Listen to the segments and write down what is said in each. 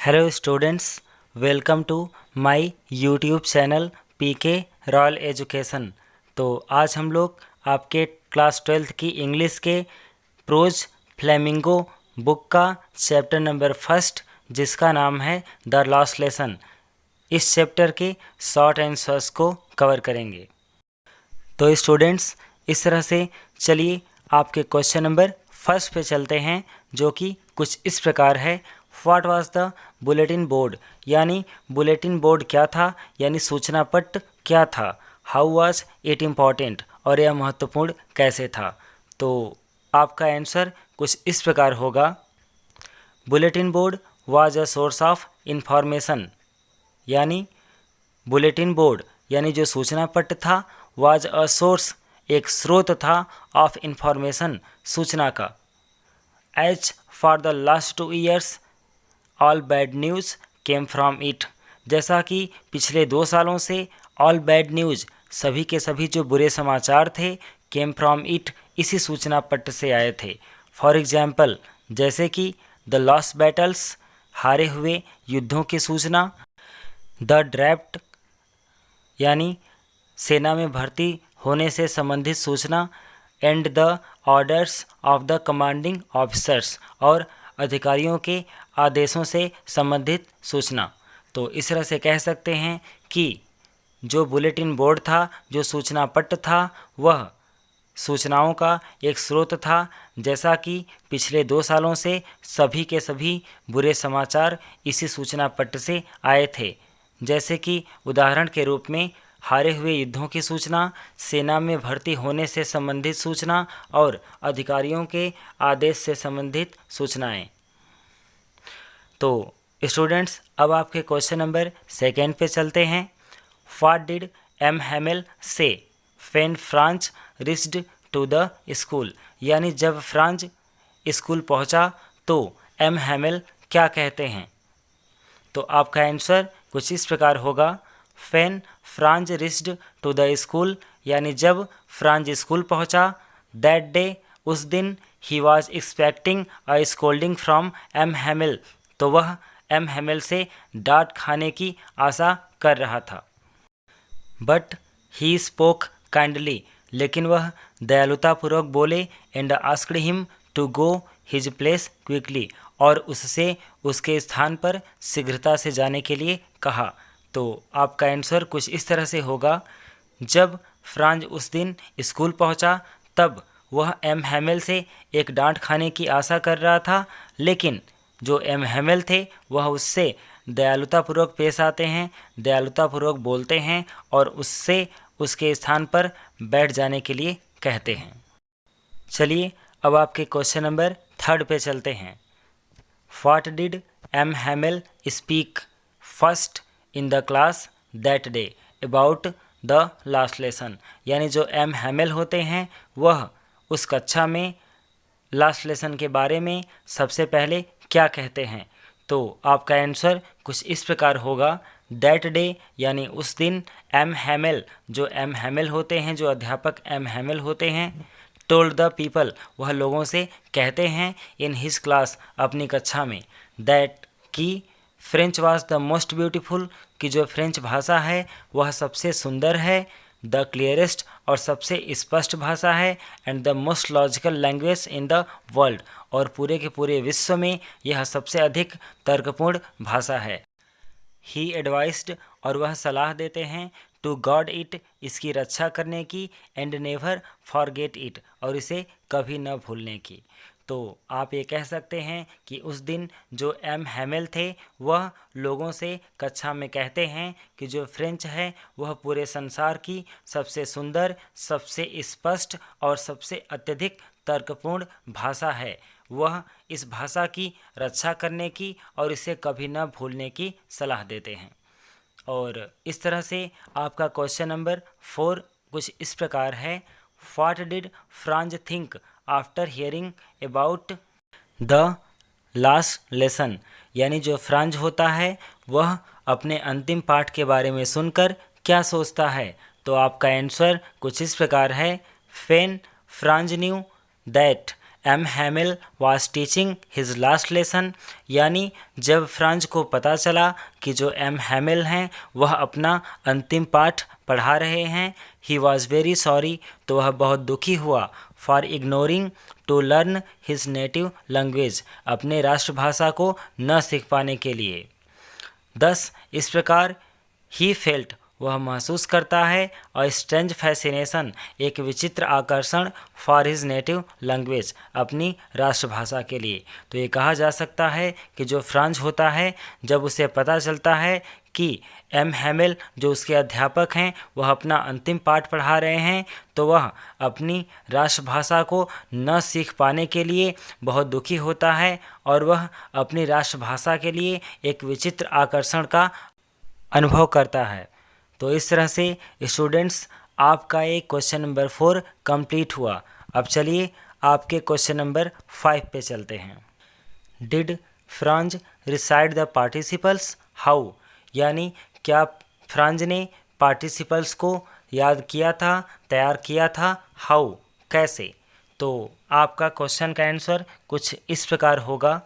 Hello students, welcome to my YouTube channel PK royal education. तो आज हम लोग आपके क्लास 12th की इंग्लिश के प्रोज फ्लेमिंगो बुक का चैप्टर नंबर 1 जिसका नाम है द लास्ट लेसन, इस चैप्टर के शॉर्ट आंसर्स को कवर करेंगे। तो स्टूडेंट्स, इस तरह से चलिए आपके क्वेश्चन नंबर 1 पे चलते हैं, जो कि कुछ इस प्रकार है। What was the bulletin board, यानी बुलेटिन बोर्ड क्या था, यानी सूचना पट्ट क्या था। हाउ वाज इट इम्पॉर्टेंट, और यह महत्वपूर्ण कैसे था। तो आपका आंसर कुछ इस प्रकार होगा। Bulletin board was a source of information, यानी बुलेटिन बोर्ड यानी जो सूचना पट्ट था, वाज अ सोर्स एक स्रोत था, ऑफ इंफॉर्मेशन सूचना का। As for the last 2 years all bad news came from it, जैसा कि पिछले 2 सालों से ऑल बैड न्यूज़ सभी के सभी जो बुरे समाचार थे, केम फ्रॉम इट इसी सूचना पट्ट से आए थे। फॉर एग्जाम्पल, जैसे कि द लॉस्ट बैटल्स हारे हुए युद्धों की सूचना, द ड्राफ्ट यानी सेना में भर्ती होने से संबंधित सूचना, and the orders of the commanding officers और अधिकारियों के आदेशों से संबंधित सूचना। तो इस तरह से कह सकते हैं कि जो बुलेटिन बोर्ड था, जो सूचना पट्ट था, वह सूचनाओं का एक स्रोत था। जैसा कि पिछले 2 सालों से सभी के सभी बुरे समाचार इसी सूचना पट्ट से आए थे। जैसे कि उदाहरण के रूप में हारे हुए युद्धों की सूचना, सेना में भर्ती होने से संबंधित सूचना और अधिकारियों के आदेश से संबंधित सूचनाएं। तो स्टूडेंट्स, अब आपके क्वेश्चन नंबर 2 पे चलते हैं। What did M Hamel say when Franz reached to the school, यानी जब फ्रांज स्कूल पहुंचा तो एम हैमेल क्या कहते हैं। तो आपका आंसर कुछ इस प्रकार होगा। When Franz reached to the school, यानी जब फ्रांज स्कूल पहुंचा, दैट डे उस दिन, he was expecting a scolding from M Hamel, तो वह एम हैमेल से डांट खाने की आशा कर रहा था। बट ही स्पोक काइंडली, लेकिन वह दयालुतापूर्वक बोले, and asked him to go his place quickly, और उससे उसके स्थान पर शीघ्रता से जाने के लिए कहा। तो आपका आंसर कुछ इस तरह से होगा। जब फ्रांज उस दिन स्कूल पहुंचा, तब वह एम हैमेल से एक डांट खाने की आशा कर रहा था, लेकिन जो एम हैमेल थे वह उससे दयालुतापूर्वक पेश आते हैं, दयालुतापूर्वक बोलते हैं और उससे उसके स्थान पर बैठ जाने के लिए कहते हैं। चलिए अब आपके क्वेश्चन नंबर 3 पे चलते हैं। What did M Hamel speak first in the class that day about the last lesson, यानी जो एम हैमेल होते हैं वह उस कक्षा में लास्ट लेसन के बारे में सबसे पहले क्या कहते हैं। तो आपका आंसर कुछ इस प्रकार होगा। दैट डे यानी उस दिन, एम हैमेल जो एम हैमेल होते हैं, जो अध्यापक एम हैमेल होते हैं, टोल्ड द पीपल वह लोगों से कहते हैं, इन हिज क्लास अपनी कक्षा में, दैट की French was the most beautiful कि जो फ्रेंच भाषा है वह सबसे सुंदर है, द क्लियरेस्ट और सबसे स्पष्ट भाषा है, and the most logical language in the world और पूरे के पूरे विश्व में यह सबसे अधिक तर्कपूर्ण भाषा है। ही एडवाइस्ड और वह सलाह देते हैं, टू गॉड इट इसकी रक्षा करने की, एंड नेवर फॉरगेट इट और इसे कभी न भूलने की। तो आप ये कह सकते हैं कि उस दिन जो एम हैमेल थे वह लोगों से कक्षा में कहते हैं कि जो फ्रेंच है वह पूरे संसार की सबसे सुंदर, सबसे स्पष्ट और सबसे अत्यधिक तर्कपूर्ण भाषा है। वह इस भाषा की रक्षा करने की और इसे कभी न भूलने की सलाह देते हैं। और इस तरह से आपका क्वेश्चन नंबर 4 कुछ इस प्रकार है। What did Franz think after hearing about the last lesson, यानी जो फ्रांज होता है वह अपने अंतिम पाठ के बारे में सुनकर क्या सोचता है। तो आपका आंसर कुछ इस प्रकार है। When Franz knew that M Hamel was teaching his last lesson, यानी जब फ्रांज को पता चला कि जो एम हैमिल हैं वह अपना अंतिम पाठ पढ़ा रहे हैं, ही वॉज वेरी सॉरी, तो वह बहुत दुखी हुआ, for ignoring to learn his native language, अपने राष्ट्रभाषा को न सीख पाने के लिए। दस इस प्रकार ही फेल्ट, वह महसूस करता है, और स्ट्रेंज फैसिनेशन, एक विचित्र आकर्षण, फॉर हिज नेटिव लैंग्वेज, अपनी राष्ट्रभाषा के लिए। तो ये कहा जा सकता है कि जो फ्रांज होता है, जब उसे पता चलता है कि एम हैमिल जो उसके अध्यापक हैं वह अपना अंतिम पाठ पढ़ा रहे हैं, तो वह अपनी राष्ट्रभाषा को न सीख पाने के लिए बहुत दुखी होता है, और वह अपनी राष्ट्रभाषा के लिए एक विचित्र आकर्षण का अनुभव करता है। तो इस तरह से स्टूडेंट्स आपका एक क्वेश्चन नंबर 4 कंप्लीट हुआ। अब चलिए आपके क्वेश्चन नंबर 5 पे चलते हैं। Did Franz recite the participles how, यानी क्या फ्रांज ने पार्टिसिपल्स को याद किया था, तैयार किया था, हाउ कैसे। तो आपका क्वेश्चन का आंसर कुछ इस प्रकार होगा,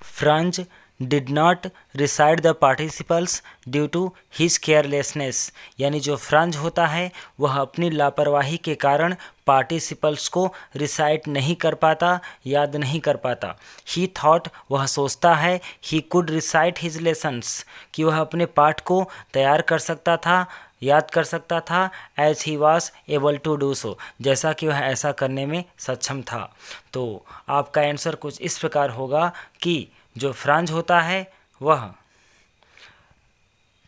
Franz did not recite the participles due to his carelessness, यानी जो फ्रांज होता है वह अपनी लापरवाही के कारण पार्टिसिपल्स को रिसाइट नहीं कर पाता, याद नहीं कर पाता। ही थॉट, वह सोचता है, he could recite his lessons, कि वह अपने पाठ को तैयार कर सकता था, याद कर सकता था, as he was able to do so, जैसा कि वह ऐसा करने में सक्षम था। तो आपका आंसर कुछ इस प्रकार होगा कि जो फ्रांज होता है वह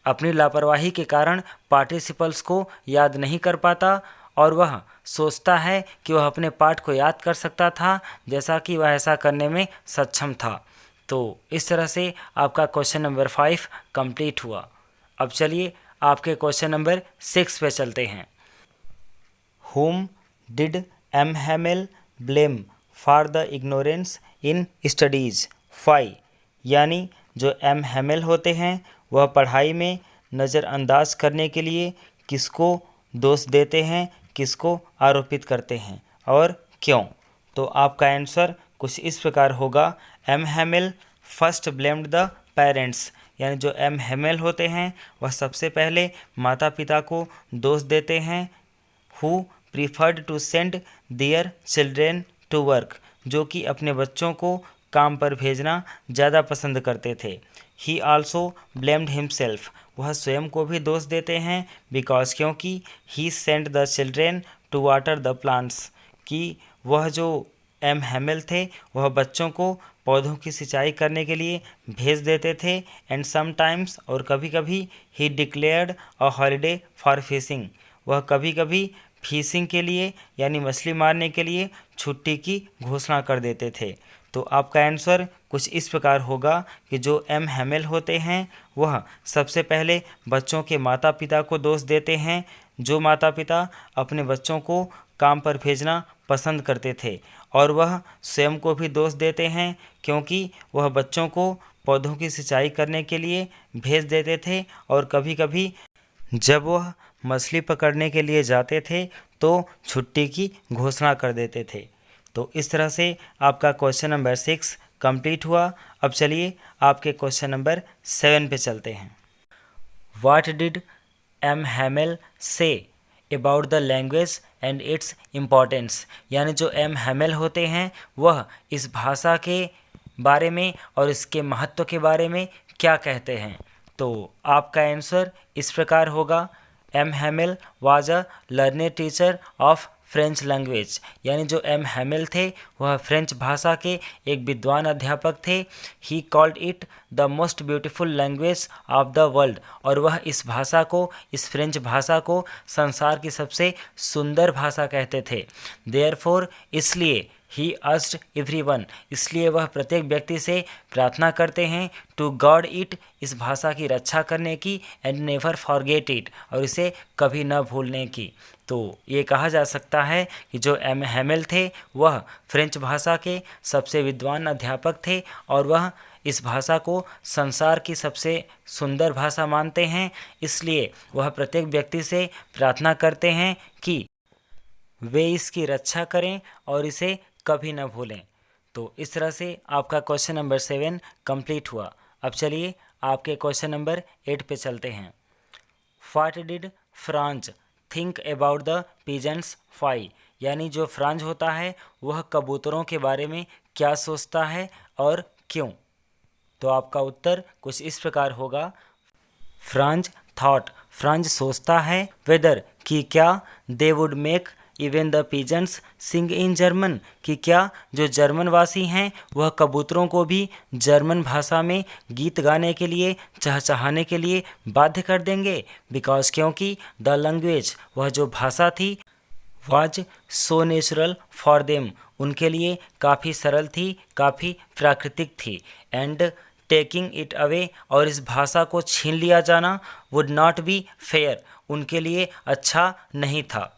अपनी लापरवाही के कारण पार्टिसिपल्स को याद नहीं कर पाता, और वह सोचता है कि वह अपने पाठ को याद कर सकता था, जैसा कि वह ऐसा करने में सक्षम था। तो इस तरह से आपका क्वेश्चन नंबर 5 कंप्लीट हुआ। अब चलिए आपके क्वेश्चन नंबर 6 पे चलते हैं। Whom did M. Hamel blame for the ignorance in studies? 5, यानी जो एम हैमिल होते हैं वह पढ़ाई में नज़रअंदाज करने के लिए किसको दोष देते हैं, किसको आरोपित करते हैं और क्यों। तो आपका आंसर कुछ इस प्रकार होगा, M Hamel first blamed the parents, यानी जो एम हैमिल होते हैं वह सबसे पहले माता पिता को दोष देते हैं, who preferred to send their children to work, जो कि अपने बच्चों को काम पर भेजना ज़्यादा पसंद करते थे। ही आल्सो ब्लेम्ड हिमसेल्फ, वह स्वयं को भी दोष देते हैं, बिकॉज क्योंकि he send the children to water the plants, कि वह जो एम हैमिल थे वह बच्चों को पौधों की सिंचाई करने के लिए भेज देते थे। एंड समटाइम्स, और कभी कभी, ही declared a holiday for fishing, वह कभी कभी फिशिंग के लिए यानी मछली मारने के लिए छुट्टी की घोषणा कर देते थे। तो आपका आंसर कुछ इस प्रकार होगा कि जो एम हैमिल होते हैं वह सबसे पहले बच्चों के माता पिता को दोष देते हैं, जो माता पिता अपने बच्चों को काम पर भेजना पसंद करते थे, और वह स्वयं को भी दोष देते हैं क्योंकि वह बच्चों को पौधों की सिंचाई करने के लिए भेज देते थे, और कभी कभी जब वह मछली पकड़ने के लिए जाते थे तो छुट्टी की घोषणा कर देते थे। तो इस तरह से आपका क्वेश्चन नंबर 6 कंप्लीट हुआ। अब चलिए आपके क्वेश्चन नंबर 7 पे चलते हैं। What did M Hamel say about the language and its importance, यानी जो एम हैमिल होते हैं वह इस भाषा के बारे में और इसके महत्व के बारे में क्या कहते हैं। तो आपका आंसर इस प्रकार होगा, M Hamel was a learned teacher of French language, यानी जो एम हैमिल थे वह फ्रेंच भाषा के एक विद्वान अध्यापक थे। He called it the most beautiful language of the world, और वह इस भाषा को, इस फ्रेंच भाषा को संसार की सबसे सुंदर भाषा कहते थे। देयरफॉर, इसलिए, ही आस्क्ड एवरीवन, इसलिए वह प्रत्येक व्यक्ति से प्रार्थना करते हैं, टू गॉड इट, इस भाषा की रक्षा करने की, एंड नेवर फॉरगेट इट, और इसे कभी न भूलने की। तो ये कहा जा सकता है कि जो एम हैमिल थे वह फ्रेंच भाषा के सबसे विद्वान अध्यापक थे, और वह इस भाषा को संसार की सबसे सुंदर भाषा मानते हैं। इसलिए वह प्रत्येक व्यक्ति से प्रार्थना करते हैं कि वे इसकी रक्षा करें और इसे कभी न भूलें। तो इस तरह से आपका क्वेश्चन नंबर 7 कंप्लीट हुआ। अब चलिए आपके क्वेश्चन नंबर 8 पे चलते हैं। What did Franz think about the pigeons fly, यानी जो फ्रांज होता है वह कबूतरों के बारे में क्या सोचता है और क्यों। तो आपका उत्तर कुछ इस प्रकार होगा। फ्रांज थॉट, फ्रांज सोचता है, वेदर कि क्या, they would make even the pigeons sing in German कि क्या जो जर्मन वासी हैं वह कबूतरों को भी जर्मन भाषा में गीत गाने के लिए, चहचहाने के लिए बाध्य कर देंगे। बिकॉज क्योंकि द लैंग्वेज वह जो भाषा थी, was so natural for them उनके लिए काफ़ी सरल थी, काफ़ी प्राकृतिक थी। एंड टेकिंग इट अवे और इस भाषा को छीन लिया जाना वुड नॉट बी फेयर उनके लिए अच्छा नहीं था।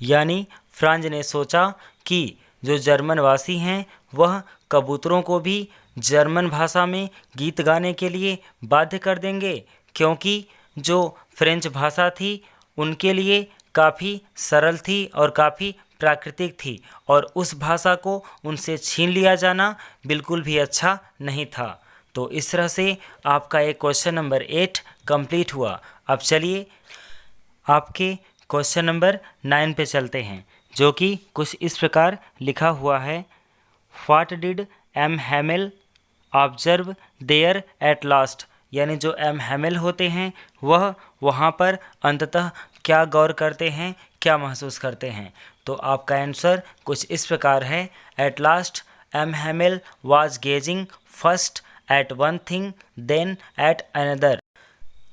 यानी फ्रांज ने सोचा कि जो जर्मन वासी हैं वह कबूतरों को भी जर्मन भाषा में गीत गाने के लिए बाध्य कर देंगे, क्योंकि जो फ्रेंच भाषा थी उनके लिए काफ़ी सरल थी और काफ़ी प्राकृतिक थी, और उस भाषा को उनसे छीन लिया जाना बिल्कुल भी अच्छा नहीं था। तो इस तरह से आपका एक क्वेश्चन नंबर 8 कंप्लीट हुआ। अब चलिए आपके क्वेश्चन नंबर 9 पे चलते हैं, जो कि कुछ इस प्रकार लिखा हुआ है। What did M Hamel observe there at last, यानी जो एम हैमेल होते हैं वह वहाँ पर अंततः क्या गौर करते हैं, क्या महसूस करते हैं। तो आपका आंसर कुछ इस प्रकार है। At last M Hamel was gazing first at one thing then at another,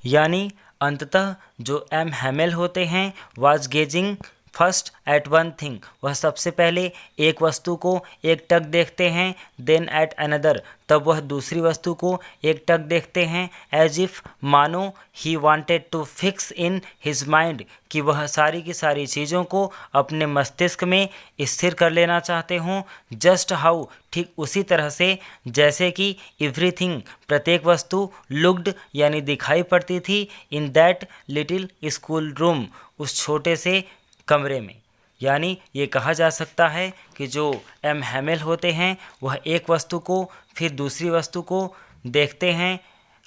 यानी अंततः जो एम हैमेल होते हैं was gazing first at one thing, वह सबसे पहले एक वस्तु को एक टक देखते हैं, देन एट अनदर तब वह दूसरी वस्तु को एक टक देखते हैं। एज इफ़ मानो he wanted to fix in his mind कि वह सारी की सारी चीज़ों को अपने मस्तिष्क में स्थिर कर लेना चाहते हों। जस्ट हाउ ठीक उसी तरह से जैसे कि एवरीथिंग प्रत्येक वस्तु लुक्ड यानी दिखाई पड़ती थी in that little school room उस छोटे से कमरे में। यानी ये कहा जा सकता है कि जो एम हैमेल होते हैं वह एक वस्तु को फिर दूसरी वस्तु को देखते हैं,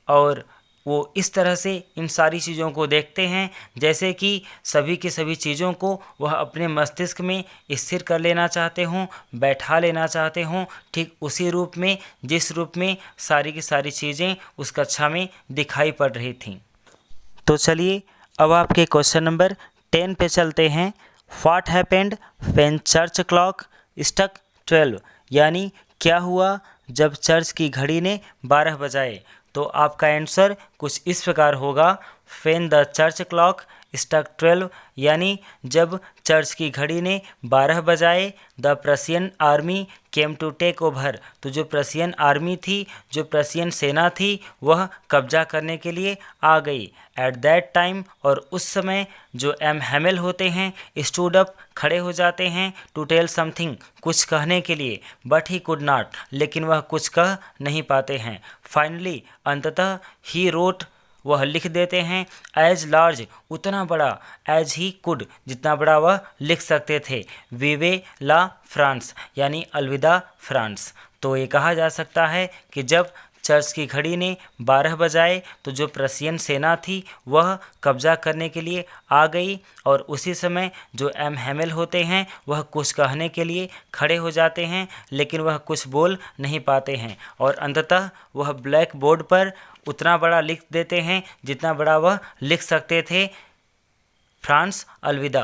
और वो इस तरह से इन सारी चीज़ों को देखते हैं जैसे कि सभी की सभी चीज़ों को वह अपने मस्तिष्क में स्थिर कर लेना चाहते हों, बैठा लेना चाहते हों, ठीक उसी रूप में जिस रूप में सारी की सारी चीज़ें उस कक्षा में दिखाई पड़ रही थीं। तो चलिए अब आपके क्वेश्चन नंबर 10 पे चलते हैं। What happened when church clock struck 12, यानी क्या हुआ जब चर्च की घड़ी ने 12 बजाए। तो आपका आंसर कुछ इस प्रकार होगा। When the church clock struck 12, यानी जब चर्च की घड़ी ने 12 बजाए, the Prussian army came to take over, तो जो प्रशियन आर्मी थी, जो प्रशियन सेना थी, वह कब्जा करने के लिए आ गई। एट दैट टाइम, और उस समय जो एम हैमेल होते हैं स्टूड अप खड़े हो जाते हैं, टू टेल समथिंग कुछ कहने के लिए, बट ही कुड नॉट, लेकिन वह कुछ कह नहीं पाते हैं। फाइनली अंततः ही रोट, वह लिख देते हैं, एज लार्ज उतना बड़ा, एज ही कुड जितना बड़ा वह लिख सकते थे, विवे ला फ्रांस, यानी अलविदा फ्रांस। तो ये कहा जा सकता है कि जब चर्च की घड़ी ने 12 बजाए तो जो प्रशियन सेना थी वह कब्जा करने के लिए आ गई, और उसी समय जो एम हैमेल होते हैं वह कुछ कहने के लिए खड़े हो जाते हैं, लेकिन वह कुछ बोल नहीं पाते हैं, और अंततः वह ब्लैक बोर्ड पर उतना बड़ा लिख देते हैं जितना बड़ा वह लिख सकते थे, फ्रांस अलविदा।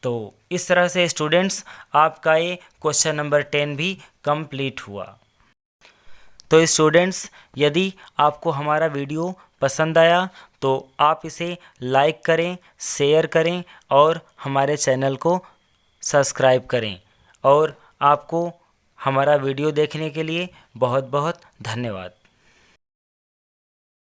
तो इस तरह से स्टूडेंट्स आपका ये क्वेश्चन नंबर 10 भी कंप्लीट हुआ। तो स्टूडेंट्स यदि आपको हमारा वीडियो पसंद आया तो आप इसे लाइक करें, शेयर करें और हमारे चैनल को सब्सक्राइब करें, और आपको हमारा वीडियो देखने के लिए बहुत बहुत धन्यवाद।